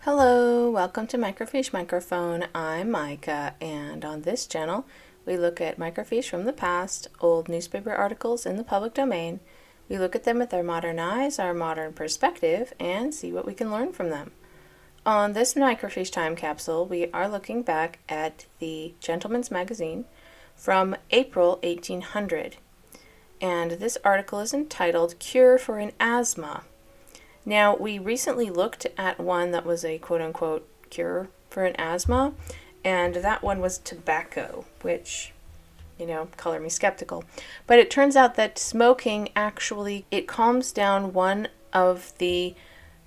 Hello, welcome to Microfiche Microphone. I'm Micah, and on this channel we look at microfiche from the past, old newspaper articles in the public domain. We look at them with our modern eyes, our modern perspective, and see what we can learn from them. On this microfiche time capsule, we are looking back at the Gentleman's Magazine from April 1800, and this article is entitled Cure for an Asthma. Now, we recently looked at one that was a quote-unquote cure for an asthma, and that one was tobacco, which, color me skeptical. But it turns out that smoking actually, it calms down one of the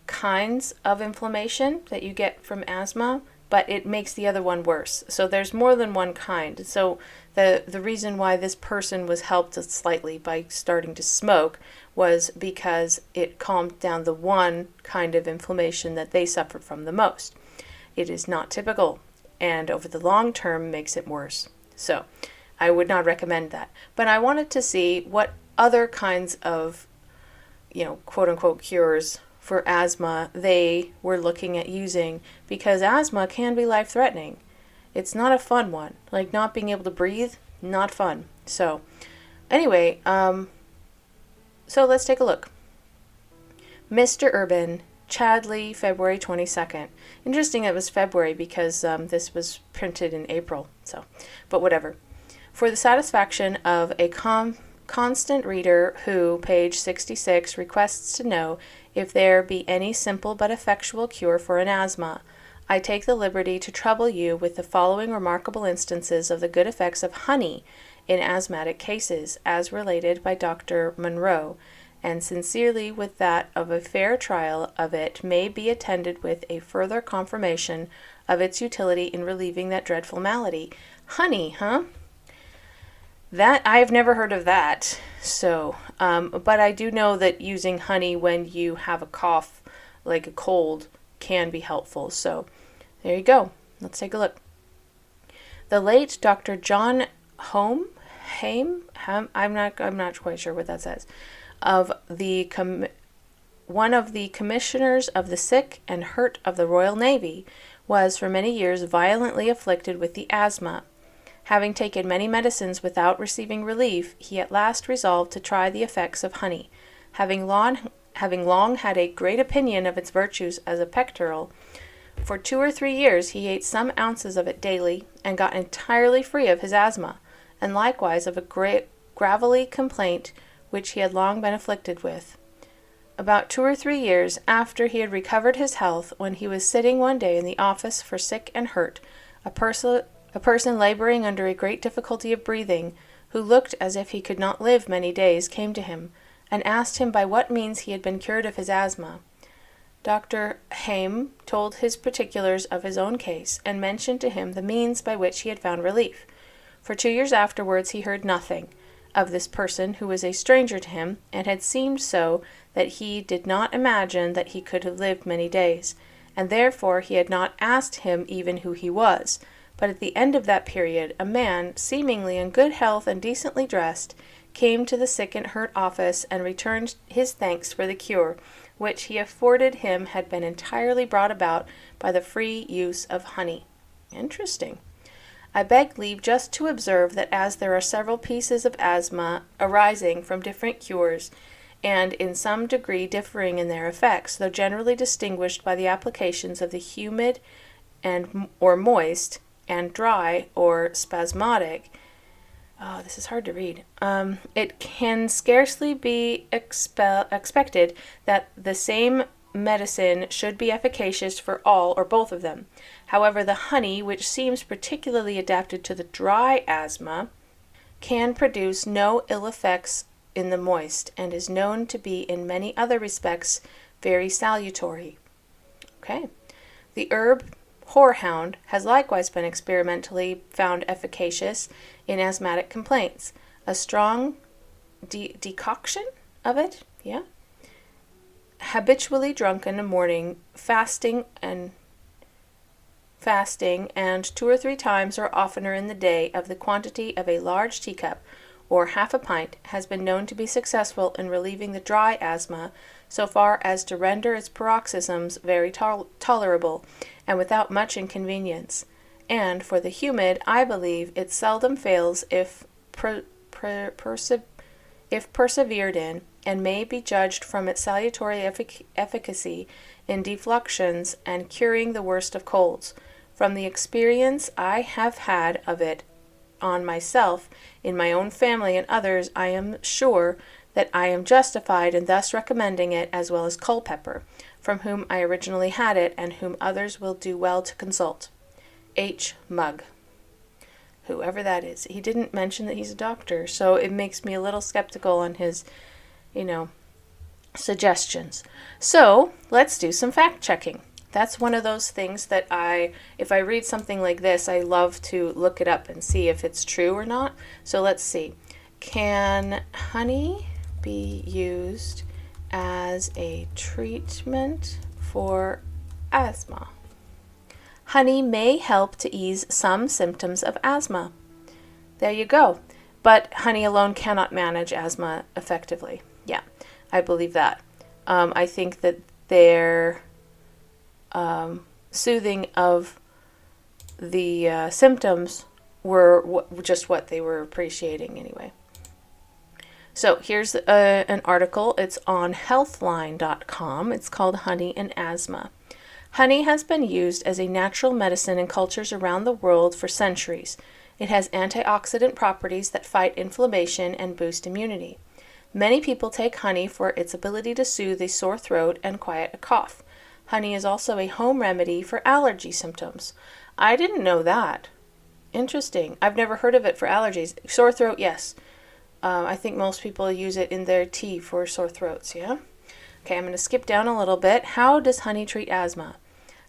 kinds of inflammation that you get from asthma, but it makes the other one worse. So there's more than one kind. So the reason why this person was helped slightly by starting to smoke was because it calmed down the one kind of inflammation that they suffered from the most. It is not typical, and over the long term makes it worse. So I would not recommend that. But I wanted to see what other kinds of, quote-unquote cures for asthma they were looking at using, because asthma can be life-threatening. It's not a fun one. Like not being able to breathe, not fun. So anyway, so let's take a look. Mr. Urban, Chadley, February 22nd. Interesting it was February because this was printed in April. But whatever. For the satisfaction of a constant reader who, page 66, requests to know if there be any simple but effectual cure for an asthma, I take the liberty to trouble you with the following remarkable instances of the good effects of honey in asthmatic cases, as related by Dr. Monroe, and sincerely with that of a fair trial of it may be attended with a further confirmation of its utility in relieving that dreadful malady. Honey, huh? That I've never heard of that. So, but I do know that using honey when you have a cough, like a cold, can be helpful. So, there you go. Let's take a look. The late Dr. John Haim, I'm not quite sure what that says, of the one of the commissioners of the sick and hurt of the Royal Navy, was for many years violently afflicted with the asthma. Having taken many medicines without receiving relief, he at last resolved to try the effects of honey. Having long had a great opinion of its virtues as a pectoral, for 2 or 3 years he ate some ounces of it daily, and got entirely free of his asthma, and likewise of a gravelly complaint which he had long been afflicted with. About 2 or 3 years after he had recovered his health, when he was sitting one day in the office for sick and hurt, a person laboring under a great difficulty of breathing, who looked as if he could not live many days, came to him, and asked him by what means he had been cured of his asthma. Dr. Haim told his particulars of his own case, and mentioned to him the means by which he had found relief. For 2 years afterwards he heard nothing of this person, who was a stranger to him, and had seemed so that he did not imagine that he could have lived many days, and therefore he had not asked him even who he was. But at the end of that period, a man, seemingly in good health and decently dressed, came to the sick and hurt office, and returned his thanks for the cure, which he afforded him had been entirely brought about by the free use of honey. Interesting. I beg leave just to observe that as there are several pieces of asthma arising from different cures, and in some degree differing in their effects, though generally distinguished by the applications of the humid or moist, and dry or spasmodic, this is hard to read, it can scarcely be expected that the same medicine should be efficacious for all or both of them. However, the honey, which seems particularly adapted to the dry asthma, can produce no ill effects in the moist, and is known to be in many other respects very salutary. Okay. The herb horehound has likewise been experimentally found efficacious in asthmatic complaints. A strong decoction of it, habitually drunk in the morning, fasting, and 2 or 3 times or oftener in the day, of the quantity of a large teacup, or half a pint, has been known to be successful in relieving the dry asthma so far as to render its paroxysms very tolerable and without much inconvenience. And for the humid, I believe it seldom fails if persevered in, and may be judged from its salutary efficacy in defluxions and curing the worst of colds. From the experience I have had of it on myself, in my own family and others, I am sure that I am justified in thus recommending it, as well as Culpeper, from whom I originally had it, and whom others will do well to consult. H. Mugg. Whoever that is. He didn't mention that he's a doctor, so it makes me a little skeptical on his, suggestions. So, let's do some fact checking. That's one of those things that if I read something like this, I love to look it up and see if it's true or not. So let's see. Can honey be used as a treatment for asthma? Honey may help to ease some symptoms of asthma. There you go. But honey alone cannot manage asthma effectively. Yeah, I believe that. I think that their soothing of the symptoms were just what they were appreciating anyway. So here's an article. It's on healthline.com. It's called Honey and Asthma. Honey has been used as a natural medicine in cultures around the world for centuries. It has antioxidant properties that fight inflammation and boost immunity. Many people take honey for its ability to soothe a sore throat and quiet a cough. Honey is also a home remedy for allergy symptoms. I didn't know that. Interesting. I've never heard of it for allergies. Sore throat, yes. I think most people use it in their tea for sore throats, yeah? Okay, I'm going to skip down a little bit. How does honey treat asthma?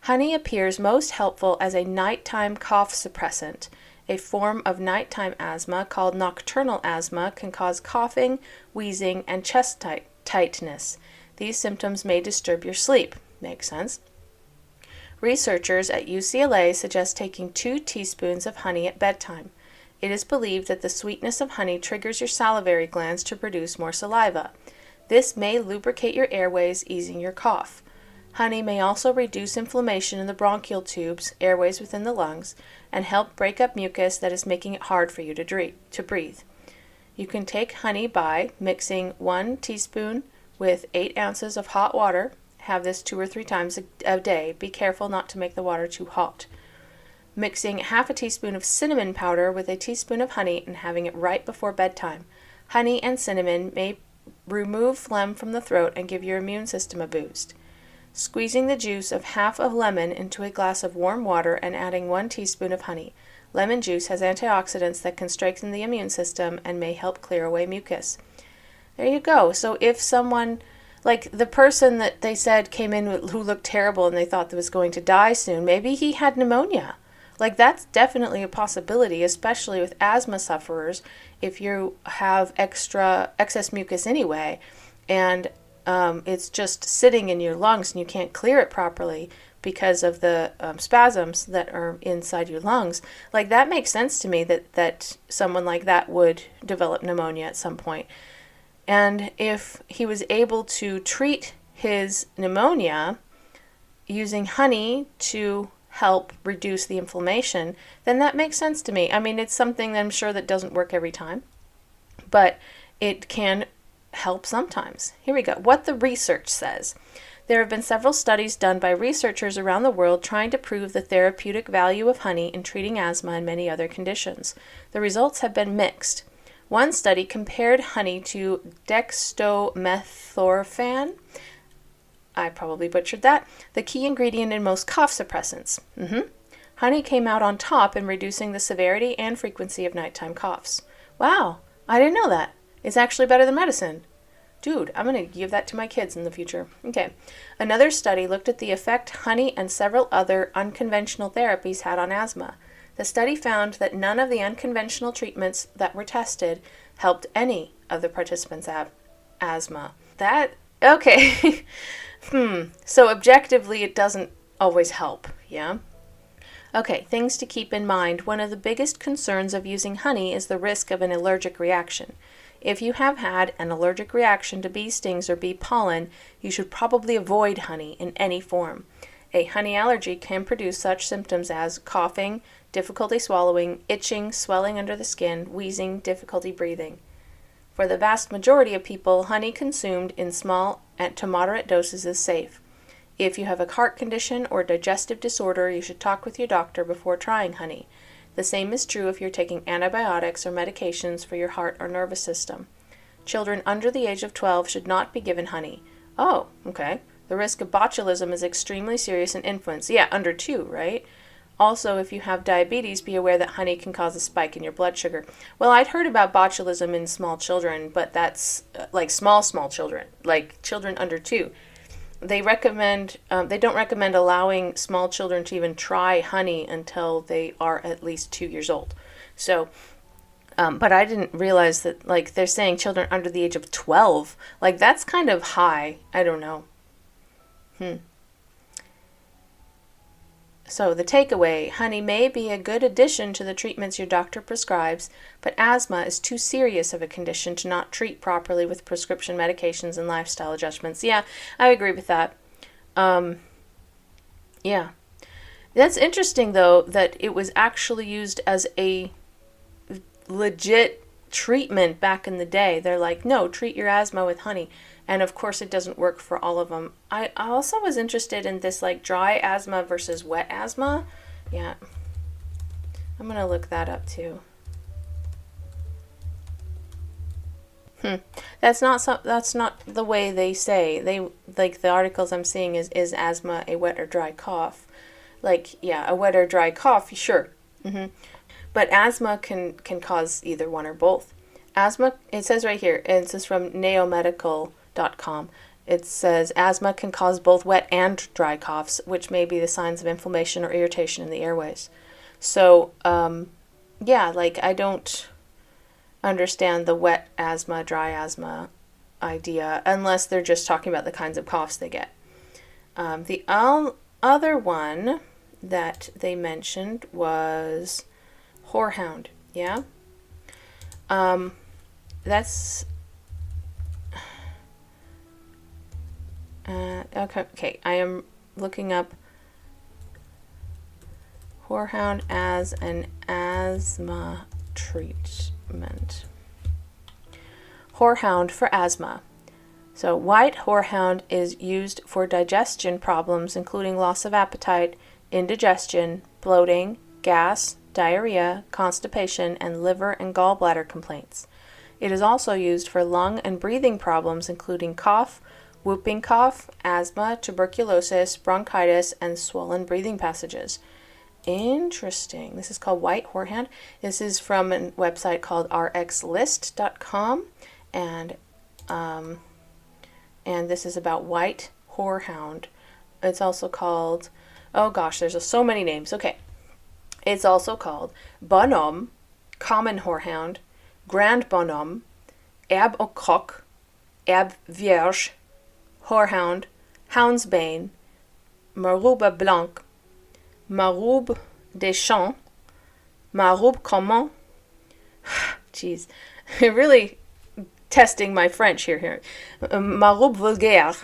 Honey appears most helpful as a nighttime cough suppressant. A form of nighttime asthma called nocturnal asthma can cause coughing, wheezing, and chest tightness. These symptoms may disturb your sleep. Makes sense. Researchers at UCLA suggest taking 2 teaspoons of honey at bedtime. It is believed that the sweetness of honey triggers your salivary glands to produce more saliva. This may lubricate your airways, easing your cough. Honey may also reduce inflammation in the bronchial tubes, airways within the lungs, and help break up mucus that is making it hard for you to breathe. You can take honey by mixing 1 teaspoon with 8 ounces of hot water. Have this 2 or 3 times a day. Be careful not to make the water too hot. Mixing half a teaspoon of cinnamon powder with a teaspoon of honey and having it right before bedtime. Honey and cinnamon may remove phlegm from the throat and give your immune system a boost. Squeezing the juice of half a lemon into a glass of warm water and adding 1 teaspoon of honey. Lemon juice has antioxidants that can strengthen the immune system and may help clear away mucus. There you go. So if someone, like the person that they said came in who looked terrible and they thought that was going to die soon, maybe he had pneumonia. Like that's definitely a possibility, especially with asthma sufferers, if you have excess mucus anyway, and it's just sitting in your lungs and you can't clear it properly because of the spasms that are inside your lungs. Like that makes sense to me that someone like that would develop pneumonia at some point. And if he was able to treat his pneumonia using honey to help reduce the inflammation, then that makes sense to me. I mean, it's something that I'm sure that doesn't work every time, but it can help sometimes. Here we go. What the research says. There have been several studies done by researchers around the world trying to prove the therapeutic value of honey in treating asthma and many other conditions. The results have been mixed. One study compared honey to dextromethorphan. I probably butchered that. The key ingredient in most cough suppressants. Honey came out on top in reducing the severity and frequency of nighttime coughs. Wow, I didn't know that. It's actually better than medicine. Dude, I'm going to give that to my kids in the future. Okay. Another study looked at the effect honey and several other unconventional therapies had on asthma. The study found that none of the unconventional treatments that were tested helped any of the participants have asthma. Okay. So objectively, it doesn't always help, yeah? Okay, things to keep in mind. One of the biggest concerns of using honey is the risk of an allergic reaction. If you have had an allergic reaction to bee stings or bee pollen, you should probably avoid honey in any form. A honey allergy can produce such symptoms as coughing, difficulty swallowing, itching, swelling under the skin, wheezing, difficulty breathing. For the vast majority of people, honey consumed in small to moderate doses is safe. If you have a heart condition or digestive disorder, you should talk with your doctor before trying honey. The same is true if you're taking antibiotics or medications for your heart or nervous system. Children under the age of 12 should not be given honey. Oh, okay. The risk of botulism is extremely serious in infants. Yeah, under 2, right? Also, if you have diabetes, be aware that honey can cause a spike in your blood sugar. Well, I'd heard about botulism in small children, but that's like small children, like children under 2. They don't recommend allowing small children to even try honey until they are at least 2 years old. So, but I didn't realize that, like, they're saying children under the age of 12. Like, that's kind of high. I don't know. So the takeaway, honey may be a good addition to the treatments your doctor prescribes, but asthma is too serious of a condition to not treat properly with prescription medications and lifestyle adjustments. Yeah, I agree with that. Yeah. That's interesting, though, that it was actually used as a legit treatment back in the day. They're like, no, treat your asthma with honey. And of course it doesn't work for all of them. I also was interested in this, like, dry asthma versus wet asthma. Yeah. I'm going to look that up too. That's not the way they say. They, like, the articles I'm seeing is asthma a wet or dry cough? Like, yeah, a wet or dry cough, sure. But asthma can cause either one or both. Asthma, it says right here, and this is from neomedical.com. It says asthma can cause both wet and dry coughs, which may be the signs of inflammation or irritation in the airways. So, yeah, like, I don't understand the wet asthma, dry asthma idea, unless they're just talking about the kinds of coughs they get. The other one that they mentioned was whorehound. Yeah. That's okay. I am looking up whorehound as an asthma treatment. Whorehound for asthma. So white whorehound is used for digestion problems, including loss of appetite, indigestion, bloating, gas, diarrhea, constipation, and liver and gallbladder complaints. It is also used for lung and breathing problems, including cough, whooping cough, asthma, tuberculosis, bronchitis, and swollen breathing passages. Interesting. This is called white whorehound. This is from a website called rxlist.com, and this is about white whorehound. It's also called, oh gosh, there's so many names. Okay. It's also called bonhomme, common whorehound, grand bonhomme, herbe au coq, herbe vierge, whorehound, houndsbane, maroube blanc, maroube des champs, maroube commun. Jeez, really testing my French here. Maroube vulgaire,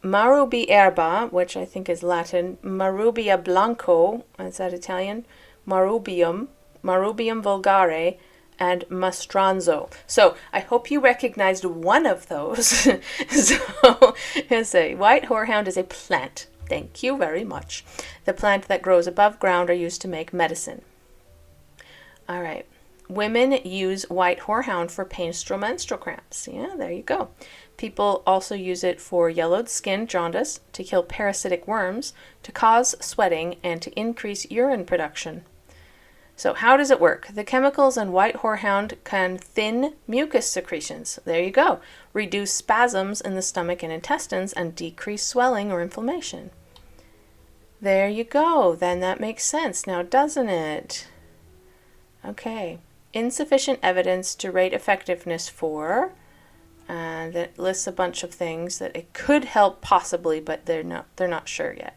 Marubi erba, which I think is Latin, Marubia blanco, is that Italian? Marubium vulgare, and Mastranzo. So I hope you recognized one of those. So white whorehound is a plant. Thank you very much. The plant that grows above ground are used to make medicine. All right. Women use white whorehound for painful menstrual cramps. Yeah, there you go. People also use it for yellowed skin, jaundice, to kill parasitic worms, to cause sweating, and to increase urine production. So how does it work? The chemicals in white whorehound can thin mucus secretions. There you go. Reduce spasms in the stomach and intestines, and decrease swelling or inflammation. There you go. Then that makes sense now, doesn't it? Okay. Insufficient evidence to rate effectiveness for, and it lists a bunch of things that it could help possibly, but they're not sure yet.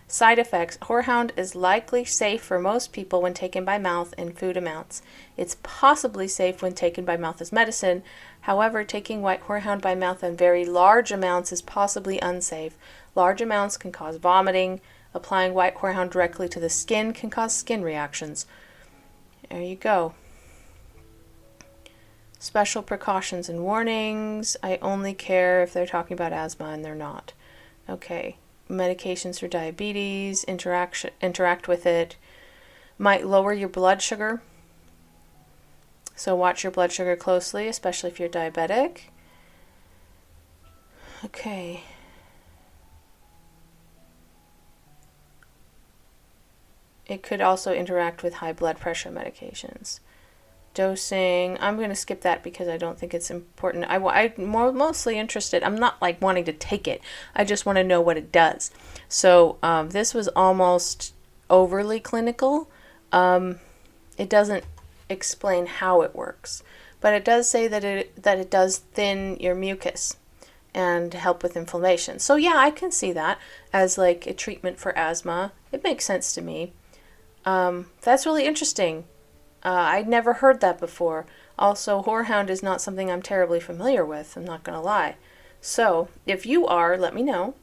Side effects. Horehound is likely safe for most people when taken by mouth in food amounts. It's possibly safe when taken by mouth as medicine. However, taking white horehound by mouth in very large amounts is possibly unsafe. Large amounts can cause vomiting. Applying white horehound directly to the skin can cause skin reactions. There you go. Special precautions and warnings. I only care if they're talking about asthma and they're not. Okay. Medications for diabetes, interact with it. Might lower your blood sugar. So watch your blood sugar closely, especially if you're diabetic. Okay. It could also interact with high blood pressure medications. Dosing, I'm going to skip that because I don't think it's important. I'm mostly interested. I'm not like wanting to take it. I just want to know what it does. So this was almost overly clinical. It doesn't explain how it works, but it does say that it does thin your mucus and help with inflammation. So yeah, I can see that as like a treatment for asthma. It makes sense to me. That's really interesting. I'd never heard that before. Also, horehound is not something I'm terribly familiar with, I'm not going to lie. So, if you are, let me know,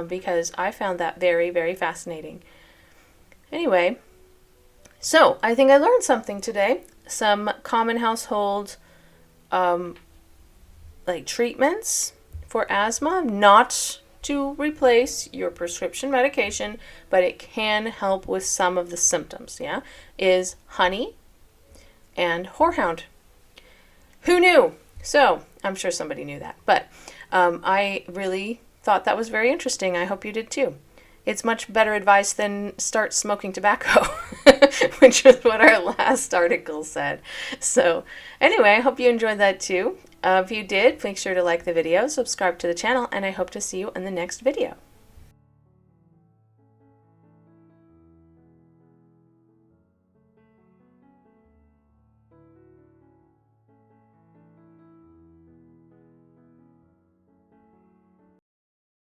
because I found that very, very fascinating. Anyway, so I think I learned something today. Some common household like treatments for asthma, not to replace your prescription medication, but it can help with some of the symptoms, yeah, is honey and horehound. Who knew? So, I'm sure somebody knew that, but I really thought that was very interesting. I hope you did too. It's much better advice than start smoking tobacco, which is what our last article said. So, anyway, I hope you enjoyed that too. If you did, make sure to like the video, subscribe to the channel, and I hope to see you in the next video.